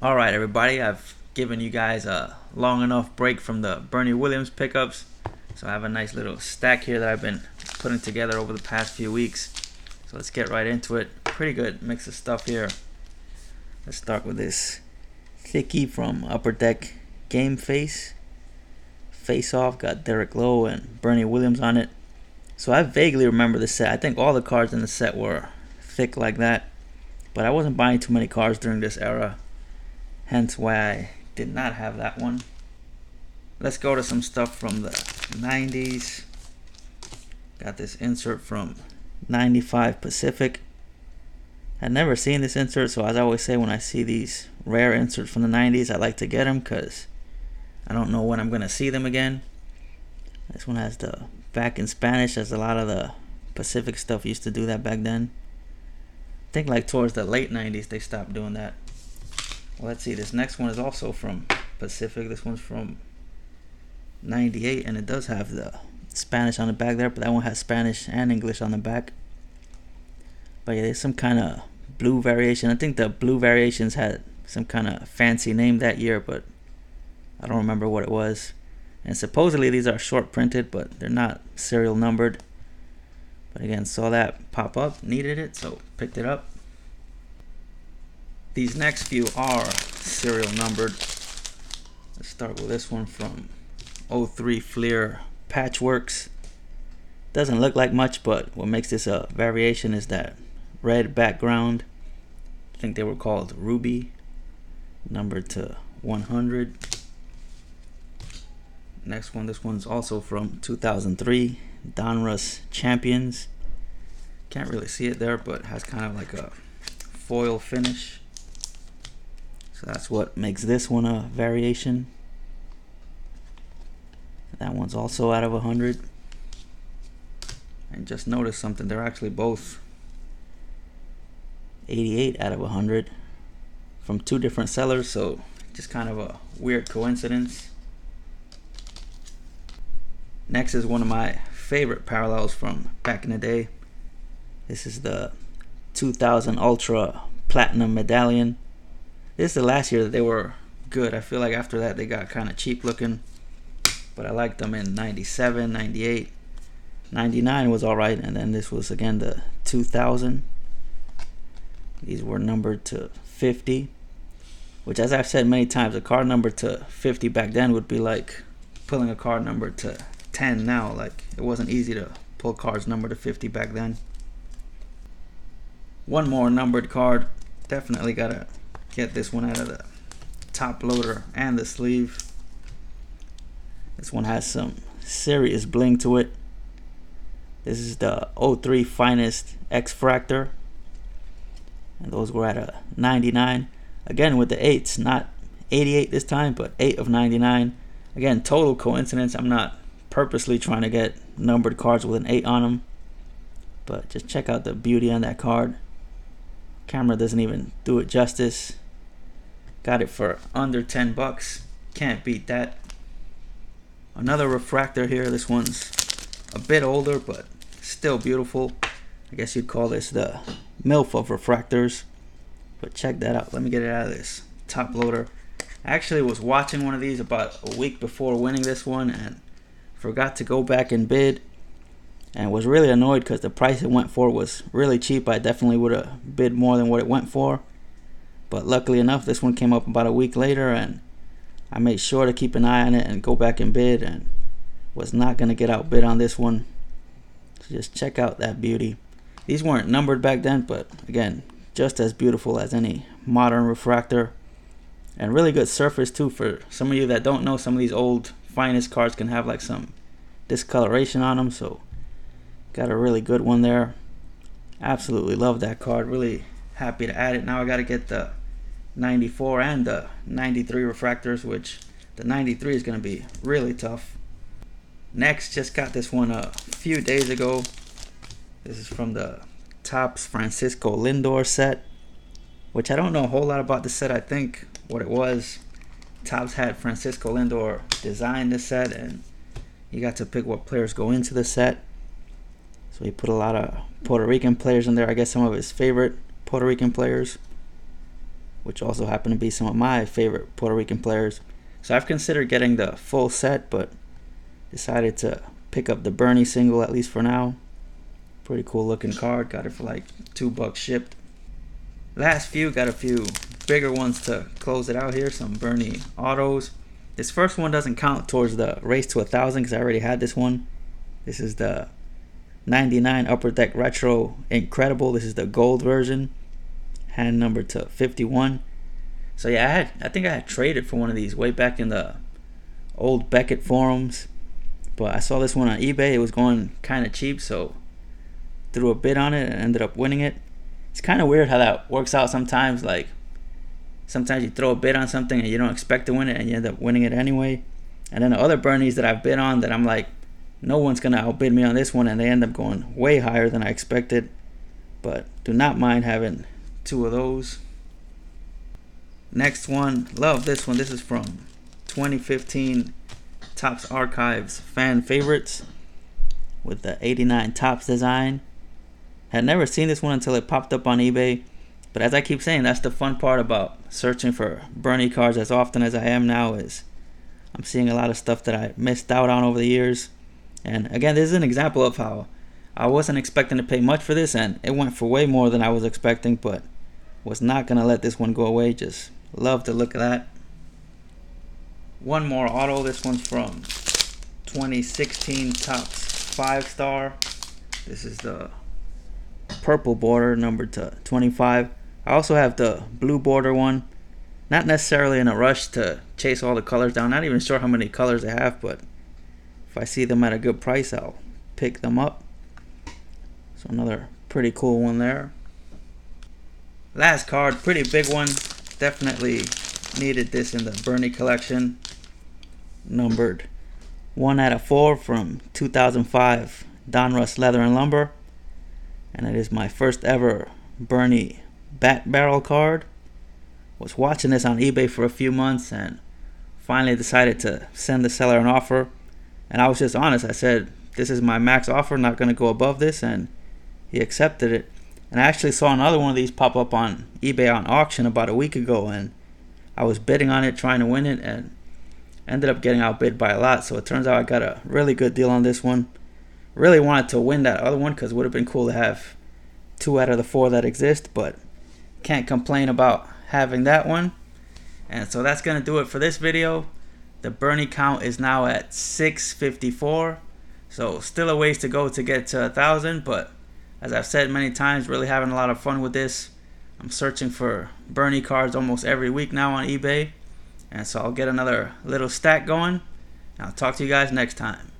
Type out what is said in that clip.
Alright, everybody, I've given you guys a long enough break from the Bernie Williams pickups. So I have a nice little stack here that I've been putting together over the past few weeks. So let's get right into it. Pretty good mix of stuff here. Let's start with this Thickie from Upper Deck Game Face. Face Off, got Derek Lowe and Bernie Williams on it. So I vaguely remember the set. I think all the cards in the set were thick like that. But I wasn't buying too many cards during this era. Hence why I did not have that one. Let's go to some stuff from the 90s. Got this insert from 95 Pacific. I'd never seen this insert, so as I always say when I see these rare inserts from the 90s, I like to get them because I don't know when I'm going to see them again. This one has the back in Spanish, as a lot of the Pacific stuff used to do that back then. I think like towards the late 90s they stopped doing that. Well, let's see, this next one is also from Pacific. This one's from 98, and it does have the Spanish on the back there, but that one has Spanish and English on the back. But yeah, there's some kind of blue variation. I think the blue variations had some kind of fancy name that year, but I don't remember what it was. And supposedly these are short printed, but they're not serial numbered. But again, saw that pop up, needed it, so picked it up. These next few are serial numbered. Let's start with this one from 03 Fleer Patchworks. Doesn't look like much, but what makes this a variation is that red background. I think they were called Ruby, numbered to 100. Next one, this one's also from 2003, Donruss Champions. Can't really see it there, but has kind of like a foil finish. So that's what makes this one a variation. That one's also out of 100. And just notice something, they're actually both 88 out of 100 from two different sellers, so just kind of a weird coincidence. Next is one of my favorite parallels from back in the day. This is the 2000 Ultra Platinum Medallion. This is the last year that they were good. I feel like after that they got kind of cheap looking, but I liked them in 97, 98, 99 was alright, and then this was again the 2000. These were numbered to 50, which, as I've said many times, a card numbered to 50 back then would be like pulling a card numbered to 10 now. Like, it wasn't easy to pull cards numbered to 50 back then. One more numbered card. Definitely gotta get this one out of the top loader and the sleeve. This one has some serious bling to it. This is the 03 Finest X-Fractor, and those were at a 99. Again with the 8s, not 88 this time, but 8 of 99. Again, total coincidence. I'm not purposely trying to get numbered cards with an 8 on them, but just check out the beauty on that card. Camera doesn't even do it justice. Got it for under 10 bucks. Can't beat that. Another refractor here. This one's a bit older, but still beautiful. I guess you'd call this the MILF of refractors. But check that out. Let me get it out of this top loader. I actually was watching one of these about a week before winning this one and forgot to go back and bid, and was really annoyed because the price it went for was really cheap. I definitely would have bid more than what it went for. But luckily enough, this one came up about a week later, and I made sure to keep an eye on it and go back and bid, and was not going to get outbid on this one. So just check out that beauty. These weren't numbered back then, but again, just as beautiful as any modern refractor. And really good surface too. For some of you that don't know, some of these old Finest cards can have like some discoloration on them, so got a really good one there. Absolutely love that card. Really happy to add it. Now I got to get the 94 and the 93 refractors, which the 93 is going to be really tough. Next, just got this one a few days ago. This is from the Topps Francisco Lindor set, which I don't know a whole lot about the set. I think what it was, Topps had Francisco Lindor design the set, and he got to pick what players go into the set. So he put a lot of Puerto Rican players in there. I guess some of his favorite Puerto Rican players. which also happen to be some of my favorite Puerto Rican players. So I've considered getting the full set, but decided to pick up the Bernie single, at least for now. Pretty cool looking card. Got it for like $2 shipped. Last few, got a few bigger ones to close it out here. Some Bernie autos. This first one doesn't count towards the Race to 1,000 because I already had this one. This is the 99 Upper Deck Retro Incredible. This is the gold version. Hand number to 51. So yeah, I think I had traded for one of these way back in the old Beckett forums. But I saw this one on eBay. It was going kind of cheap, so threw a bid on it and ended up winning it. It's kind of weird how that works out sometimes. Like, sometimes you throw a bid on something and you don't expect to win it and you end up winning it anyway. And then the other Bernies that I've bid on that I'm like, no one's going to outbid me on this one, and they end up going way higher than I expected. But do not mind having two of those. Next one, love this one. This is from 2015 Topps Archives Fan Favorites with the 89 Topps design. Had never seen this one until it popped up on eBay. But as I keep saying, that's the fun part about searching for Bernie cards as often as I am now, is I'm seeing a lot of stuff that I missed out on over the years. And again, this is an example of how I wasn't expecting to pay much for this, and it went for way more than I was expecting, but was not going to let this one go away. Just love the look of that. One more auto. This one's from 2016 Topps 5-star. This is the purple border, numbered to 25. I also have the blue border one. Not necessarily in a rush to chase all the colors down. Not even sure how many colors I have, but if I see them at a good price, I'll pick them up. So another pretty cool one there. Last card, pretty big one. Definitely needed this in the Bernie collection. Numbered 1/4 from 2005 Donruss Leather and Lumber. And it is my first ever Bernie Bat Barrel card. Was watching this on eBay for a few months and finally decided to send the seller an offer. And I was just honest. I said, this is my max offer, not going to go above this. And he accepted it. And I actually saw another one of these pop up on eBay on auction about a week ago. And I was bidding on it, trying to win it, and ended up getting outbid by a lot. So it turns out I got a really good deal on this one. Really wanted to win that other one because it would have been cool to have 2 out of the 4 that exist. But can't complain about having that one. And so that's going to do it for this video. The Bernie count is now at 654. So still a ways to go to get to 1,000. But as I've said many times, really having a lot of fun with this. I'm searching for Bernie cards almost every week now on eBay. And so I'll get another little stack going. I'll talk to you guys next time.